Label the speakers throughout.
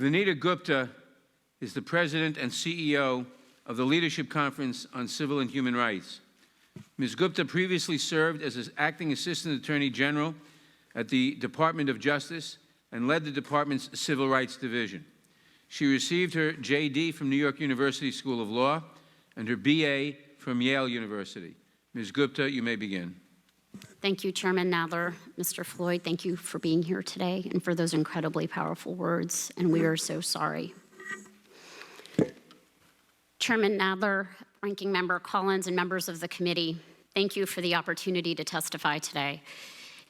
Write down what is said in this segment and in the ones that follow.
Speaker 1: Vanita Gupta is the President and CEO of the Leadership Conference on Civil and Human Rights. Ms. Gupta previously served as Acting Assistant Attorney General at the Department of Justice and led the department's Civil Rights Division. She received her JD from New York University School of Law and her BA from Yale University. Ms. Gupta, you may begin.
Speaker 2: Thank you, Chairman Nadler. Mr. Floyd, thank you for being here today and for those incredibly powerful words, and we are so sorry. Chairman Nadler, Ranking Member Collins, and members of the committee, thank you for the opportunity to testify today.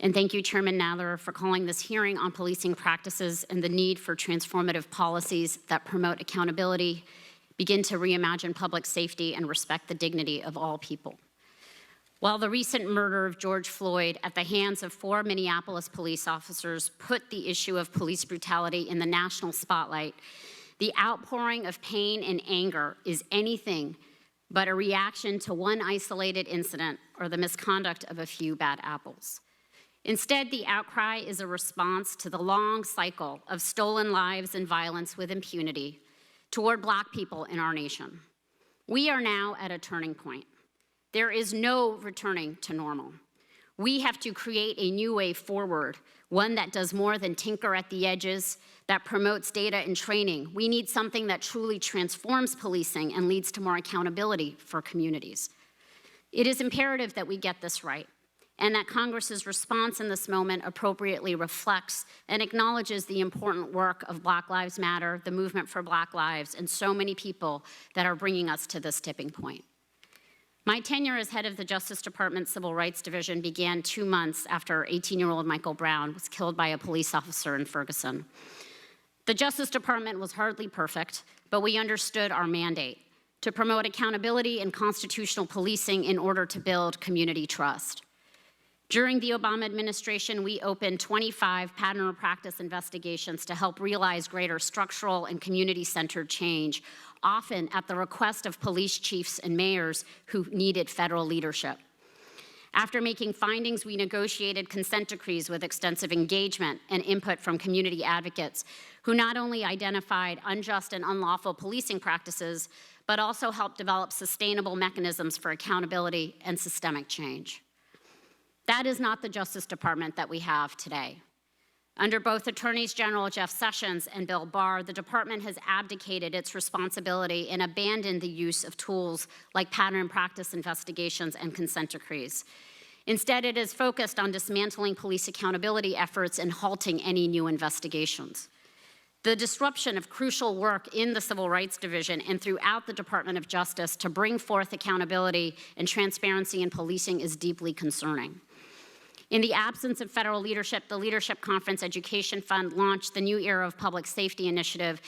Speaker 2: And thank you, Chairman Nadler, for calling this hearing on policing practices and the need for transformative policies that promote accountability, begin to reimagine public safety, and respect the dignity of all people. While the recent murder of George Floyd at the hands of 4 Minneapolis police officers put the issue of police brutality in the national spotlight, the outpouring of pain and anger is anything but a reaction to one isolated incident or the misconduct of a few bad apples. Instead, the outcry is a response to the long cycle of stolen lives and violence with impunity toward Black people in our nation. We are now at a turning point. There is no returning to normal. We have to create a new way forward, one that does more than tinker at the edges, that promotes data and training. We need something that truly transforms policing and leads to more accountability for communities. It is imperative that we get this right, and that Congress's response in this moment appropriately reflects and acknowledges the important work of Black Lives Matter, the movement for Black lives, and so many people that are bringing us to this tipping point. My tenure as head of the Justice Department Civil Rights Division began 2 months after 18-year-old Michael Brown was killed by a police officer in Ferguson. The Justice Department was hardly perfect, but we understood our mandate to promote accountability and constitutional policing in order to build community trust. During the Obama administration, we opened 25 pattern or practice investigations to help realize greater structural and community-centered change, often at the request of police chiefs and mayors who needed federal leadership. After making findings, we negotiated consent decrees with extensive engagement and input from community advocates who not only identified unjust and unlawful policing practices, but also helped develop sustainable mechanisms for accountability and systemic change. That is not the Justice Department that we have today. Under both Attorneys General Jeff Sessions and Bill Barr, the department has abdicated its responsibility and abandoned the use of tools like pattern and practice investigations and consent decrees. Instead, it is focused on dismantling police accountability efforts and halting any new investigations. The disruption of crucial work in the Civil Rights Division and throughout the Department of Justice to bring forth accountability and transparency in policing is deeply concerning. In the absence of federal leadership, the Leadership Conference Education Fund launched the New Era of Public Safety Initiative,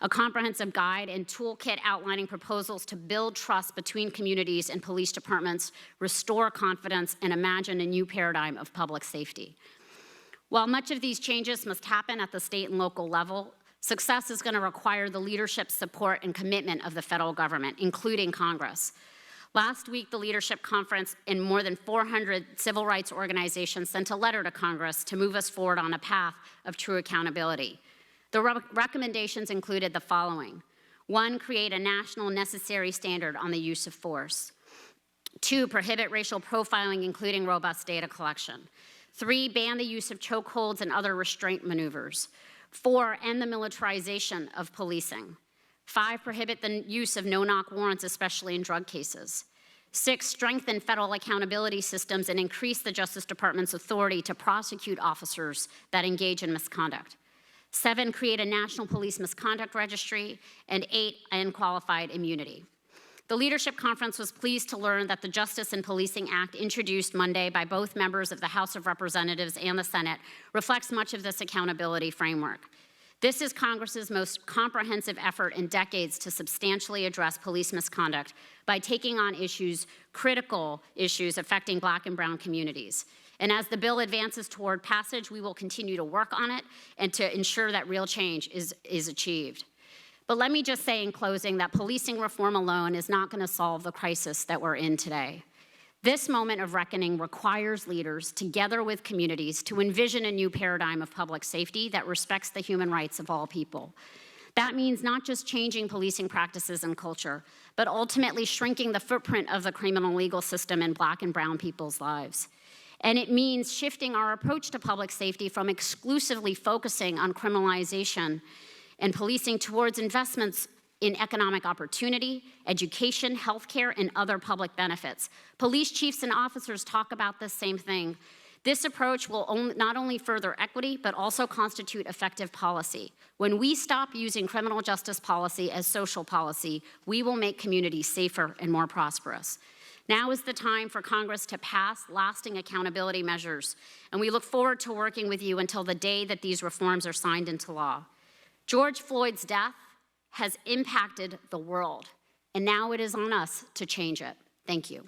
Speaker 2: a comprehensive guide and toolkit outlining proposals to build trust between communities and police departments, restore confidence, and imagine a new paradigm of public safety. While much of these changes must happen at the state and local level, success is going to require the leadership, support, and commitment of the federal government, including Congress. Last week, the Leadership Conference and more than 400 civil rights organizations sent a letter to Congress to move us forward on a path of true accountability. The recommendations included the following. 1, create a national necessary standard on the use of force. 2, prohibit racial profiling, including robust data collection. 3, ban the use of chokeholds and other restraint maneuvers. 4, end the militarization of policing. 5, prohibit the use of no-knock warrants, especially in drug cases. 6, strengthen federal accountability systems and increase the Justice Department's authority to prosecute officers that engage in misconduct. 7, create a national police misconduct registry. And 8, end qualified immunity. The Leadership Conference was pleased to learn that the Justice and Policing Act, introduced Monday by both members of the House of Representatives and the Senate, reflects much of this accountability framework. This is Congress's most comprehensive effort in decades to substantially address police misconduct by taking on critical issues affecting Black and brown communities. And as the bill advances toward passage, we will continue to work on it and to ensure that real change is achieved. But let me just say in closing that policing reform alone is not going to solve the crisis that we're in today. This moment of reckoning requires leaders, together with communities, to envision a new paradigm of public safety that respects the human rights of all people. That means not just changing policing practices and culture, but ultimately shrinking the footprint of the criminal legal system in Black and brown people's lives. And it means shifting our approach to public safety from exclusively focusing on criminalization and policing towards investments in economic opportunity, education, healthcare, and other public benefits. Police chiefs and officers talk about the same thing. This approach will not only further equity, but also constitute effective policy. When we stop using criminal justice policy as social policy, we will make communities safer and more prosperous. Now is the time for Congress to pass lasting accountability measures, and we look forward to working with you until the day that these reforms are signed into law. George Floyd's death has impacted the world, and now it is on us to change it. Thank you.